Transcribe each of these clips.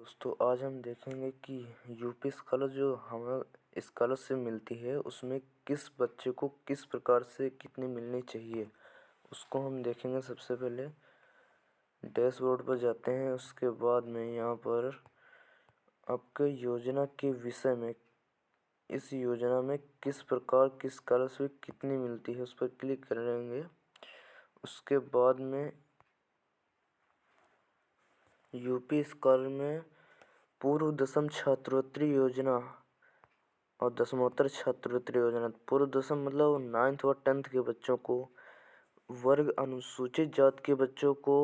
दोस्तों आज हम देखेंगे कि यूपी स्कॉलर जो हमें स्कॉलरशिप मिलती है उसमें किस बच्चे को किस प्रकार से कितनी मिलनी चाहिए उसको हम देखेंगे। सबसे पहले डैशबोर्ड पर जाते हैं। उसके बाद में यहाँ पर आपके योजना के विषय में इस योजना में किस प्रकार की स्कॉलरशिप कितनी मिलती है उस पर क्लिक करेंगे। उसके बाद में यूपी स्कॉलर में पूर्व दसम छात्रवृत्ति योजना और दसमोत्तर छात्रवृत्ति योजना। पूर्व दसम मतलब 9th और 10th के बच्चों को, वर्ग अनुसूचित जाति के बच्चों को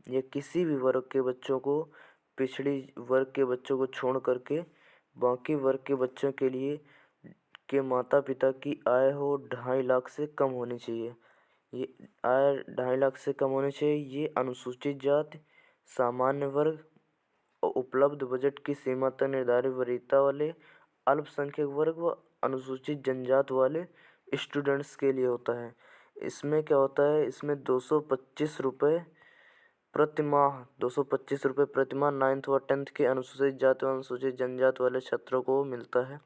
या किसी भी वर्ग के बच्चों को, पिछड़ी वर्ग के बच्चों को छोड़ करके बाकी वर्ग के बच्चों के लिए के माता पिता की आय हो 2.5 लाख से कम होनी चाहिए। ये आय 2.5 लाख से कम होनी चाहिए। ये अनुसूचित जाति, सामान्य वर्ग और उपलब्ध बजट की सीमा तक निर्धारित वरीयता वाले अल्पसंख्यक वर्ग व अनुसूचित जनजाति वाले स्टूडेंट्स के लिए होता है। इसमें क्या होता है, इसमें 225 रुपये प्रति माह 225 रुपये प्रति माह 9th और 10th के अनुसूचित जाति व अनुसूचित जनजाति वाले छात्रों को मिलता है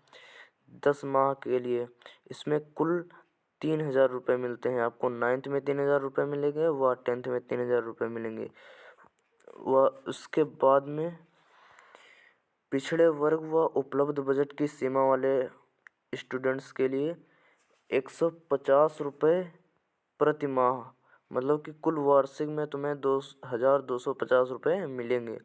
10 माह के लिए। इसमें कुल 3,000 रुपये मिलते हैं। आपको 9th में 3,000 रुपये मिलेंगे व 10th में 3,000 रुपये मिलेंगे। व उसके बाद में पिछड़े वर्ग व उपलब्ध बजट की सीमा वाले स्टूडेंट्स के लिए 150 रुपये प्रति माह, मतलब कि कुल वार्षिक में तुम्हें 2,250 रुपये मिलेंगे।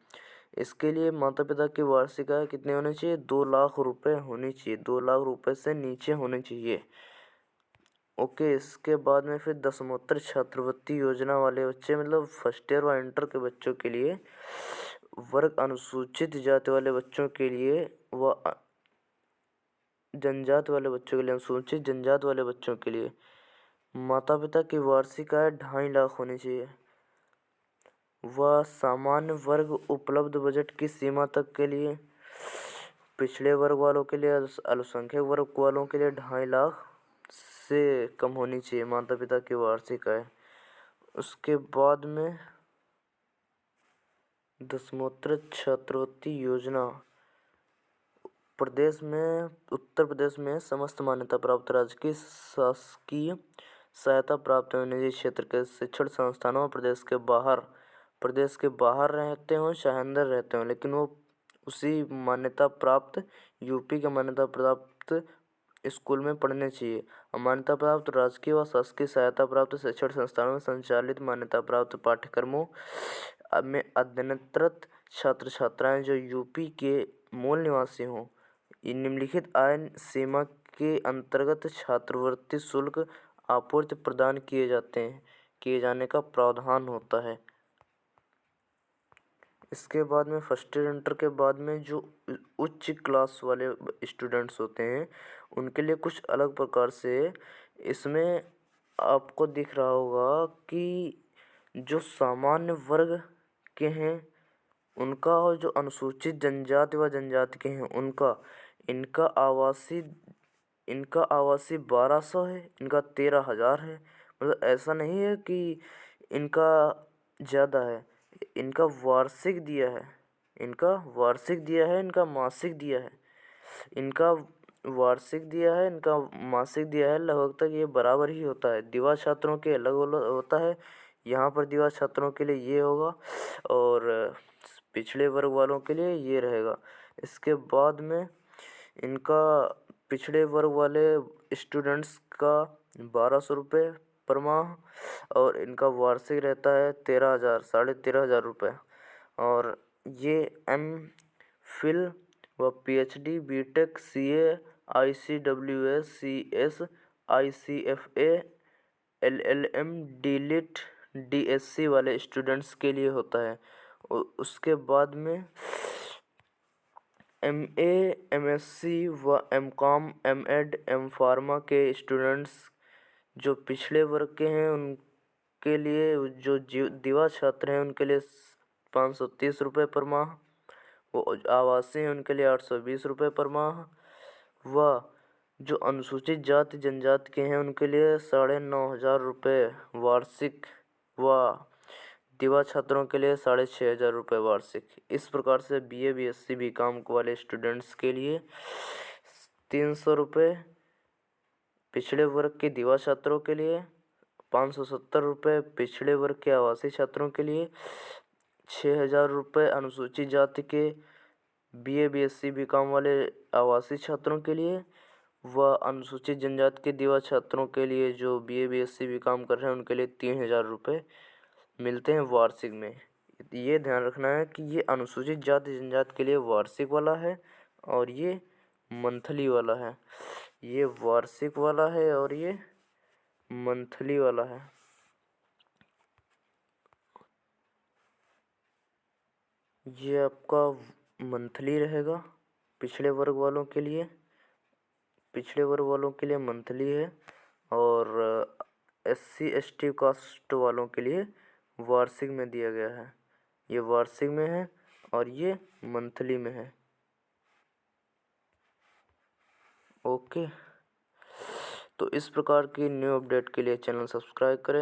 इसके लिए माता पिता की वार्षिक आय कितनी होनी चाहिए? 2 लाख रुपये होनी चाहिए। 2 लाख रुपये से नीचे होनी चाहिए। ओके। इसके बाद में फिर दसमोत्तर छात्रवृत्ति योजना वाले बच्चे, मतलब फर्स्ट ईयर व इंटर के बच्चों के लिए, वर्ग अनुसूचित जाति वाले बच्चों के लिए व जनजाति वाले बच्चों के लिए, अनुसूचित जनजाति वाले बच्चों के लिए माता पिता की वार्षिक आय 2.5 लाख होनी चाहिए। व सामान्य वर्ग उपलब्ध बजट की सीमा तक के लिए, पिछड़े वर्ग वालों के लिए, अल्पसंख्यक वर्ग वालों के लिए 2.5 लाख से कम होनी चाहिए माता पिता की वार्षिक आय। उसके बाद में दसमोत्तर छात्रवृत्ति योजना प्रदेश में, उत्तर प्रदेश में समस्त मान्यता प्राप्त राज्य की शासकीय सहायता प्राप्त निजी क्षेत्र के शिक्षण संस्थानों प्रदेश के बाहर रहते हों चाहे अंदर रहते हों, लेकिन वो उसी मान्यता प्राप्त यूपी के मान्यता प्राप्त स्कूल में पढ़ने चाहिए। मान्यता प्राप्त राजकीय व शासकीय सहायता प्राप्त शिक्षण संस्थानों में संचालित मान्यता प्राप्त पाठ्यक्रमों में अध्ययनरत छात्र छात्राएं जो यूपी के मूल निवासी हों, निम्नलिखित आय सीमा के अंतर्गत छात्रवृत्ति शुल्क आपूर्ति प्रदान किए जाने का प्रावधान होता है। इसके बाद में फर्स्ट ईयर इंटर के बाद में जो उच्च क्लास वाले स्टूडेंट्स होते हैं उनके लिए कुछ अलग प्रकार से इसमें आपको दिख रहा होगा कि जो सामान्य वर्ग के हैं उनका और जो अनुसूचित जनजाति व जनजाति के हैं उनका, इनका आवासीय 1200 है, इनका 13,000 है। मतलब ऐसा नहीं है कि इनका ज़्यादा है, इनका वार्षिक दिया है, इनका मासिक दिया है, इनका वार्षिक दिया है, इनका मासिक दिया है। लगभग तक ये बराबर ही होता है। दिवा छात्रों के अलग होता है। यहाँ पर दिवा छात्रों के लिए ये होगा और पिछड़े वर्ग वालों के लिए ये रहेगा। इसके बाद में इनका पिछड़े वर्ग वाले स्टूडेंट्स का 1,200 रुपये पर माह और इनका वार्षिक रहता है 13,000, 13,500 रुपये। और ये एम.फिल व PhD, BTech, CA, ICWS, CS, ICFA, LLM, DLitt, DSc वाले स्टूडेंट्स के लिए होता है। उसके बाद में एमए, एमएससी व एमकॉम, एमएड, एमफार्मा के स्टूडेंट्स जो पिछड़े वर्ग के हैं उनके लिए, जो दिवा छात्र हैं उनके लिए 530 रुपये पर माह, वो आवासीय हैं उनके लिए 820 रुपये पर माह, व जो अनुसूचित जाति जनजाति के हैं उनके लिए 9,500 रुपये वार्षिक व दिवा छात्रों के लिए 6,500 रुपये वार्षिक। इस प्रकार से BA BSc BCom वाले स्टूडेंट्स के लिए 300 रुपये, पिछड़े वर्ग के दिवा छात्रों के लिए 570 रुपये, पिछड़े वर्ग के आवासीय छात्रों के लिए 6,000 रुपये, अनुसूचित जाति के BA BSc BCom वाले आवासीय छात्रों के लिए व अनुसूचित जनजाति के दिवा छात्रों के लिए जो BA BSc BCom कर रहे हैं उनके लिए 3,000 रुपये मिलते हैं वार्षिक में। ये ध्यान रखना है कि ये अनुसूचित जाति जनजाति के लिए वार्षिक वाला है और ये मंथली वाला है। ये वार्षिक वाला है और ये मंथली वाला है। ये आपका मंथली रहेगा पिछड़े वर्ग वालों के लिए, पिछड़े वर्ग वालों के लिए मंथली है और SC ST कास्ट वालों के लिए वार्षिक में दिया गया है। ये वार्षिक में है और ये मंथली में है। ओके, तो इस प्रकार की न्यू अपडेट के लिए चैनल सब्सक्राइब करें।